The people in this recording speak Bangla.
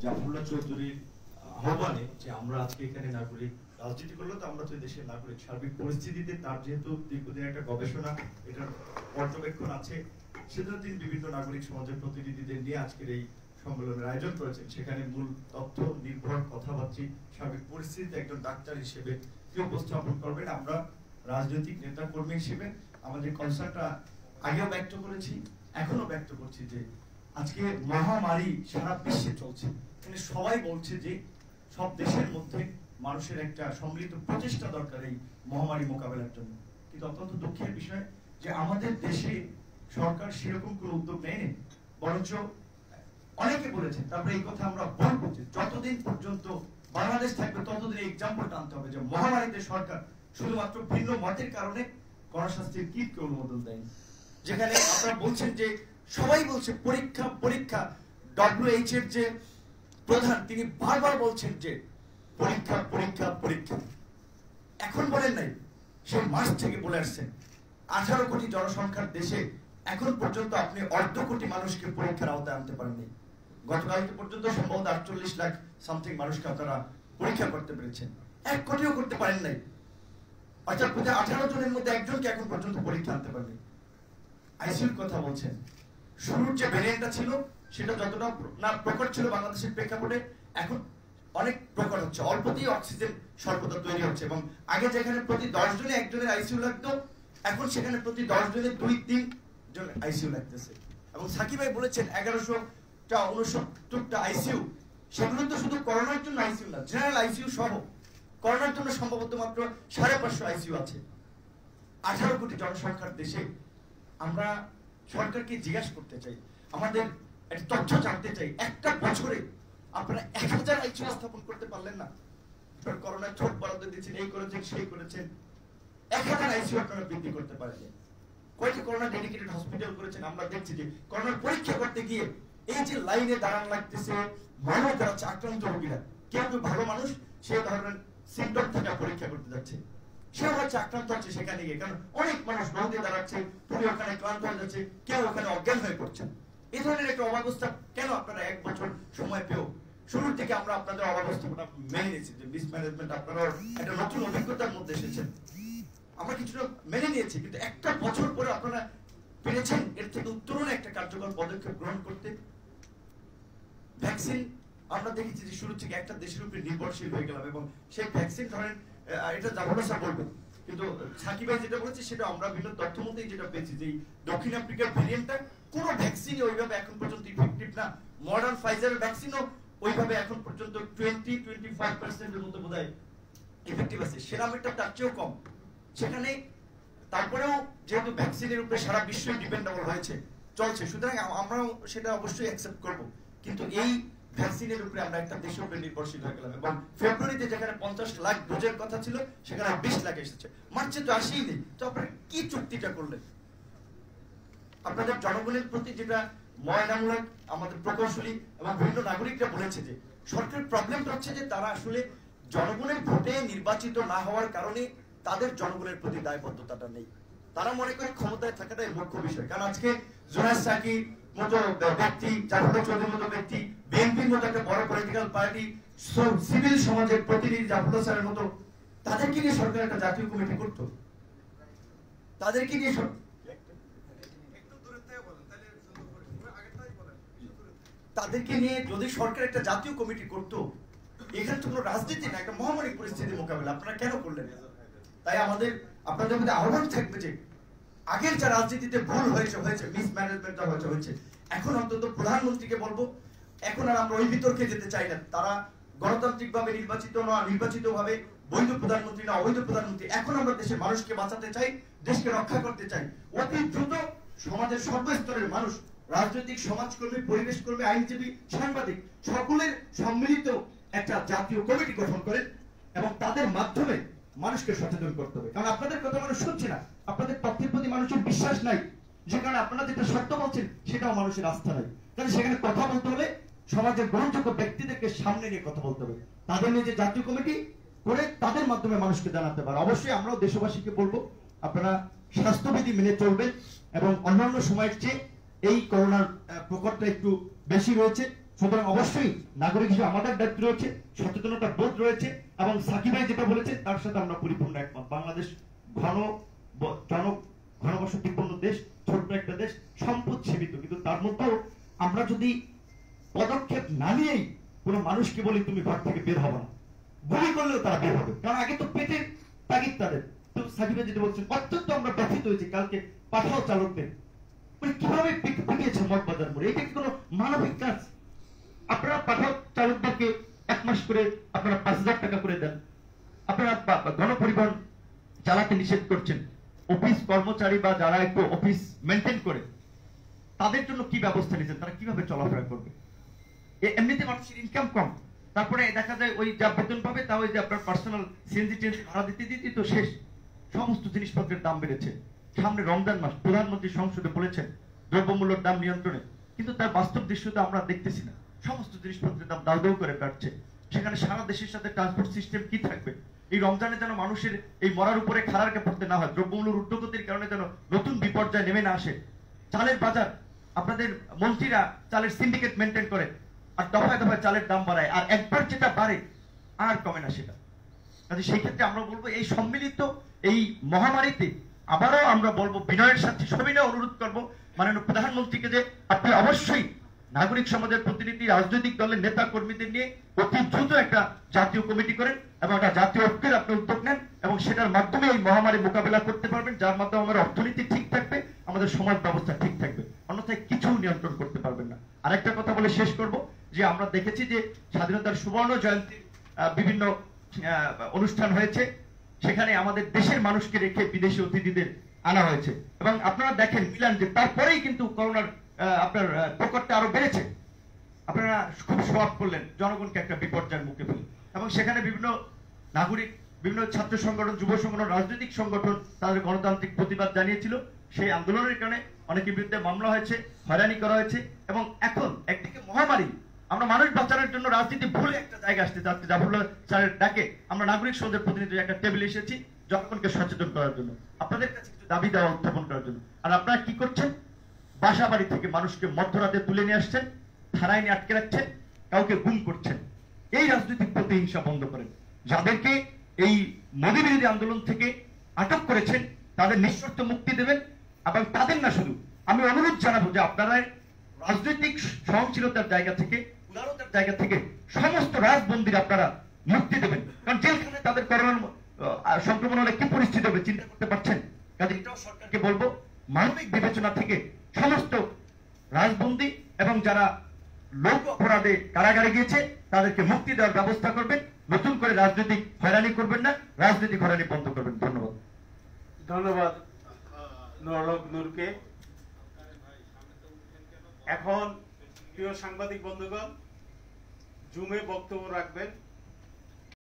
জাফরুল্লাহ চৌধুরীর আহ্বানে যে আমরা আজকে এখানে নাগরিক রাজনীতি করলে তো আমরা তো দেশের নাগরিক সার্বিক পরিস্থিতিতে তার যেহেতু দীর্ঘদিন একটা গবেষণা এটার পর্যবেক্ষণ আছে, সেজন্য তিনি বিভিন্ন নাগরিক সমাজের প্রতিনিধিদের নিয়ে আজকের এই সম্মেলনের আয়োজন করেছেন। সেখানে মূল তথ্য নির্ভর কথাবার্তা সার্বিক পরিস্থিতিতে একজন ডাক্তার হিসেবে কি উপস্থাপন করবেন। আমরা রাজনৈতিক নেতা কর্মী হিসেবে আমাদের কনসার্নটা আগেও ব্যক্ত করেছি, এখনো ব্যক্ত করছি যে আজকে মহামারী সারা বিশ্বে চলছে, এখানে সবাই বলছে যে সব দেশের মধ্যে মানুষের একটা সম্মিলিত প্রচেষ্টা দরকার এই মহামারী মোকাবেলার জন্য। কিন্তু অত্যন্ত দুঃখের বিষয় যে আমাদের দেশে সরকার সেরকম কোনো উদ্যোগ নেয়নি, বরঞ্চ অনেকে বলেছেন। তারপরে এই কথা আমরা বলবো যে যতদিন পর্যন্ত বাংলাদেশ থাকবে ততদিন এক্সাম্পল টানতে হবে যে মহামারীতে সরকার শুধুমাত্র ভিন্ন মতের কারণে গণস্বাস্থ্যের কিটকে অনুমোদন দেয়নি। যেখানে আপনারা বলছেন যে সবাই বলছে পরীক্ষা পরীক্ষা, WHO এর যে প্রধান তিনি বারবার বলছেন যে পরীক্ষা পরীক্ষা পরীক্ষা। এখন বলেন নাই, সে মাস থেকে বলে আসছেন 18 কোটি জনসংখ্যার দেশে এখন পর্যন্ত আপনি অর্ধ কোটি মানুষকে পরীক্ষার আওতায় আনতে পারেননি। গতকালকে পর্যন্ত সম্ভবত 48 লাখ সামথিং মানুষকে আপনারা পরীক্ষা করতে পেরেছেন, 1 কোটিও করতে পারেন নাই। অর্থাৎ 18 জনের মধ্যে একজনকে এখন পর্যন্ত পরীক্ষা আনতে পারেননি। আইসিইউর কথা বলছেন, শুরুর যে ভ্যারিয়েন্টটা ছিল সেটা যতটা না প্রকট ছিল বাংলাদেশের প্রেক্ষাপটে, এখন অনেক প্রকট হচ্ছে, অল্পতেই অক্সিজেন স্বল্পতা তৈরি হচ্ছে। এবং আগে যেখানে প্রতি 10 জনে একজনের আইসিইউ লাগতো, এখন সেখানে প্রতি 10 জনে 2-3 জন আইসিইউ লাগতেছে। এবং সাকিব ভাই বলেছেন 1169টা আইসিইউ, সেগুলো তো শুধু করোনার জন্য আইসিইউ না, জেনারেল আইসিইউ সহ করোনার জন্য সম্ভবত মাত্র 550 আইসিইউ আছে। 18 কোটি জনসংখ্যার দেশে আমরা সরকারকে জিজ্ঞাসা করতে চাই, আমাদের একটা তথ্য জানতে চাই, একটা বছরে আপনারা 1000 আইসিইউ স্থাপন করতে পারলেন না। করোনা ছোট বরাদ্দ দিচ্ছেন, এই করেছেন সেই করেছেন, 1000 আইসিইউ আপনারা বৃদ্ধি করতে পারেন। কয়েকটি করোনা ডেডিকেটেড হসপিটাল করেছেন। আমরা দেখছি যে করোনার পরীক্ষা করতে গিয়ে এই যে লাইনে দাঁড়ান লাগতেছে মানুষ দাঁড়াচ্ছে, আক্রান্ত রোগীরা, কেউ কেউ ভালো মানুষ সে ধরনের সিমটম থেকে পরীক্ষা করতে যাচ্ছে, সে হচ্ছে আক্রান্ত হচ্ছে সেখানে গিয়ে, কারণ অনেক মানুষ রোদে দাঁড়াচ্ছে, তুমি ওখানে ক্লান্ত হয়ে যাচ্ছে, কেউ ওখানে অজ্ঞান হয়ে পড়ছে। এই ধরনের একটা অবস্থা কেন আপনারা 1 বছর সময় পেও শুরুর থেকে আমরা আপনাদের অবস্থাটা মেনে নিয়েছি যে মিসম্যানেজমেন্ট, আপনারা একটা নতুন অভিজ্ঞতার মধ্যে এসেছেন, আমরা কিছুটা মেনে নিয়েছি, কিন্তু একটা বছর পরে আপনারা পেরেছেন এর থেকে উত্তরণে একটা কার্যকর পদক্ষেপ গ্রহণ করতে। ভ্যাকসিন আমরা দেখেছি যে শুরু থেকে একটা দেশের উপরে নির্ভরশীল হয়ে গেলাম, এবং সেই ভ্যাকসিন ধরেন এটা জাফরুল্লাহ স্যার বলবেন, কিন্তু সাকিব ভাই যেটা বলেছে সেটা আমরা বিভিন্ন তথ্য মতেই যেটা পেয়েছি যে দক্ষিণ আফ্রিকার ভেরিয়েন্টটা কোনো ভ্যাকসিনই ওইভাবে এখন পর্যন্ত ইফেক্টিভ না। মডার্ন ফাইজারের ভ্যাকসিনও ওইভাবে এখন পর্যন্ত 20-25% এর মতো বোধহয় ইফেক্টিভ আছে, সেরামেরটা তার চেয়েও কম। সেখানে তারপরেও যেহেতু ভ্যাকসিনের উপরে সারা বিশ্বই ডিপেন্ডেবল হয়েছে চলছে, সুতরাং আমরাও সেটা অবশ্যই অ্যাকসেপ্ট করব। কিন্তু এই ভ্যাকসিনের উপরে আমরা একটা দেশের উপরে নির্ভরশীল হয়ে গেলাম, এবং ফেব্রুয়ারিতে যেখানে 50 লাখ ডোজের কথা ছিল সেখানে 20 লাখ এসেছে, মার্চে তো আসেই নেই। তো আপনারা কি চুক্তিটা করলেন? আপনাদের জনগণের প্রতি যেটা ময়নামূলক আমাদের প্রকৌশলী এবং বিভিন্ন নাগরিকরা বলেছে যে সরকারের প্রবলেমটা হচ্ছে যে তারা আসলে জনগণের ভোটে নির্বাচিত না হওয়ার কারণে তাদের জনগণের প্রতি দায়বদ্ধতাটা নেই। তারা মনে করে ক্ষমতায় থাকাটাই মুখ্য বিষয়। কারণ আজকে জোনাস সাকির মতো ব্যক্তি, জাফরুল্লাহ চৌধুরীর মতো ব্যক্তি, বিএনপির মতো একটা বড় পলিটিক্যাল পার্টি, সিভিল সমাজের প্রতিনিধি জাফরুল্লাহ স্যারের মতো, তাদেরকে নিয়ে সরকার একটা জাতীয় কমিটি করতো, তাদেরকে নিয়ে যদি সরকার একটা জাতীয় কমিটি করতো, এখানে তো কোনো রাজনীতি না, একটা মহামারী পরিস্থিতি মোকাবেলা আপনারা কেন করলেন? তাই আপনাদের মধ্যে আহ্বান থাকবে যে আগের যা রাজনীতিতে ভুল হয়েছে মিসম্যানেজমেন্ট হয়েছে, এখন অন্তত প্রধানমন্ত্রীকে বলবো, এখন আর আমরা ওই বিতর্কে যেতে চাই না। তারা গণতান্ত্রিক ভাবে নির্বাচিত না, নির্বাচিত ভাবে বৈধ প্রধানমন্ত্রী না অবৈধ প্রধানমন্ত্রী, এখন আমরা দেশের মানুষকে বাঁচাতে চাই, দেশকে রক্ষা করতে চাই। অতি দ্রুত সমাজের সর্বস্তরের মানুষ, রাজনৈতিক সমাজকর্মী, পরিবেশ কর্মী, আইনজীবী, সাংবাদিক সকলের সম্মিলিত একটা জাতীয় কমিটি গঠন করেন এবং তাদের মাধ্যমে মানুষকে সচেতন করতে হবে। কারণ আপনাদের কথা মানুষ শুনছে না, আপনাদের তথ্যের প্রতি মানুষের বিশ্বাস নাই, যে কারণে আপনারা যেটা সত্য বলছেন সেটাও মানুষের আস্থা নাই। তাহলে সেখানে কথা বলতে হলে সমাজের গ্রহণযোগ্য ব্যক্তিদেরকে সামনে নিয়ে কথা বলতে হবে, তাদের নিয়ে যে জাতীয় কমিটি করে তাদের মাধ্যমে মানুষকে জানাতে পারে। অবশ্যই আমরাও দেশবাসীকে বলবো আপনারা স্বাস্থ্যবিধি মেনে চলবেন, এবং অন্যান্য সময়ের চেয়ে এই করোনার প্রকোপটা একটু বেশি রয়েছে, সুতরাং অবশ্যই নাগরিক হিসেবে আমাদের দায়িত্ব রয়েছে, সচেতনতা বোধ রয়েছে, এবং সাকিব ভাই যেটা বলেছে তার সাথে আমরা পরিপূর্ণ একমত। বাংলাদেশ ঘনবসতিপূর্ণ দেশ, ছোট্ট একটা দেশ, সম্পদ সীমিত, কিন্তু তার মধ্যেও আমরা যদি পদক্ষেপ না নিয়েই কোনো মানুষকে বলি তুমি ঘর থেকে বের হবে না, গুলি করলেও তারা বের হবে, কারণ আগে তো পেটের তাগিদ তাদের। তো সাকিব ভাই যেটা বলছেন অত্যন্ত আমরা ব্যথিত হয়েছি কালকে পাঠাও চালকদের কিভাবে পিটিয়েছে মগবাজার মোড়ে। এটা কি কোনো মানবিক কাজ? আপনারা পাঠাও চালকদেরকে 1 মাস করে আপনারা 5,000 টাকা করে দেন, আপনারা গণপরিবহন চালাতে নিষেধ করছেন, অফিস কর্মচারী বা যারা একটু অফিস মেনটেন করে তাদের জন্য কি ব্যবস্থা নিয়েছেন? তারা কিভাবে চলাফেরা করবে? এমনিতে মানুষের ইনকাম কম, তারপরে দেখা যায় ওই যা বেতন পাবে তা ওই যে আপনার পার্সোনাল সিএনজি টেনজি ভাড়া দিতে দিতে তো শেষ। সমস্ত জিনিসপত্রের দাম বেড়েছে। সামনে রমজান মাস, প্রধানমন্ত্রী সংসদে বলেছেন দ্রব্যমূল্যের দাম নিয়ন্ত্রণে, কিন্তু তার বাস্তব দৃশ্য তো আমরা দেখতেছি না। সমস্ত জিনিসপত্রের দাম দাউ দাউ করে বাড়ছে। সেখানে সারা দেশের সাথে ট্রান্সপোর্ট সিস্টেম কি থাকবে? এই রমজানে যেন মানুষের এই মরার উপরে খাড়ারকে পড়তে না হয়, দ্রব্যমূল্যের ঊর্ধ্বগতির কারণে যেন নতুন বিপর্যয় নেমে না আসে। চালের বাজার, আপনাদের মন্ত্রীরা চালের সিন্ডিকেট মেনটেন করে আর দফায় দফায় চালের দাম বাড়ায়, আর একবার যেটা বাড়ে আর কমে না সেটা। কাজে সেই ক্ষেত্রে আমরা বলবো এই সম্মিলিত এই মহামারীতে আবারও আমরা বলবো বিনয়ের সাথে সবিনয় অনুরোধ করবো মাননীয় প্রধানমন্ত্রীকে যে আপনি অবশ্যই নাগরিক সমাজের প্রতিনিধি, রাজনৈতিক দলের নেতা কর্মীদের নিয়ে অতি দ্রুত একটা জাতীয় কমিটি করেন এবং একটা জাতীয় ঐক্যের আপনি উদ্যোগ নেন, এবং সেটার মাধ্যমে এই মহামারী মোকাবেলা করতে পারবেন, যার মাধ্যমে আমাদের অর্থনীতি ঠিক থাকবে, আমাদের সমাজ ব্যবস্থা ঠিক থাকবে। অন্যথায় কিছু নিয়ন্ত্রণ করতে পারবেন না। আরেকটা কথা বলে শেষ করব যে আমরা দেখেছি যে স্বাধীনতার সুবর্ণ জয়ন্তীর বিভিন্ন অনুষ্ঠান হয়েছে, সেখানে আমাদের দেশের মানুষকে রেখে বিদেশি অতিথিদের আনা হয়েছে, এবং আপনারা দেখেন মিলান যে তারপরেই কিন্তু করোনার আপনার প্রকটটা আরো বেড়েছে। আপনারা খুব সোয়াব করলেন জনগণকে একটা বিপর্যয়ের মুখে ফেলে, এবং সেখানে বিভিন্ন নাগরিক, বিভিন্ন ছাত্র সংগঠন, যুব সংগঠন, রাজনৈতিক সংগঠন তাদের গণতান্ত্রিক প্রতিবাদ জানিয়েছিল। সেই আন্দোলনের কারণে অনেকের বিরুদ্ধে মামলা হয়েছে, হয়রানি করা হয়েছে, এবং এখন একদিকে মহামারী, আমরা মানুষ বাঁচানোর জন্য রাজনীতি ভুলে একটা জায়গা আসতে চাচ্ছি, জাফরুল্লাহ স্যারের ডাকে আমরা নাগরিক সমাজের প্রতিনিধি একটা টেবিলে এসেছি জনগণকে সচেতন করার জন্য, আপনাদের কাছে কিছু দাবি দেওয়া উত্থাপন করার জন্য। আর আপনারা কি করছেন? বাসা বাড়ি থেকে মানুষকে মধ্যরাতে তুলে নিয়ে আসছেন, থানায় নিয়ে আটকে রাখছেন, কাউকে গুম করছেন। এই রাজনৈতিক প্রতিহিংসা বন্ধ করেন। যাদেরকে এই মোদী বিরোধী আন্দোলন থেকে আটক করেছেন তাদের নিঃশর্ত মুক্তি দেবেন, এবং তাদের না শুধু, আমি অনুরোধ জানাবো যে আপনারা রাজনৈতিক সহনশীলতার জায়গা থেকে, উদারতার জায়গা থেকে সমস্ত রাজবন্দীর আপনারা মুক্তি দেবেন, কারণ জেলখানে তাদের করোনার সংক্রমণ হলে কি পরিস্থিতি হবে চিন্তা করতে পারছেন। কাজে এটাও সরকারকে বলবো মানবিক বিবেচনা থেকে সমস্ত রাজবন্দী এবং যারা লোক অপরাধে কারাগারে গিয়েছে তাদেরকে মুক্তি দেওয়ার ব্যবস্থা করবেন। নতুন করে রাজনৈতিক হয়রানি করবেন না, রাজনৈতিক হয়রানি বন্ধ করবেন। ধন্যবাদ। ধন্যবাদ নুরুল নূরকে। এখন প্রিয় সাংবাদিক বন্ধুগণ, জুমে বক্তব্য রাখবেন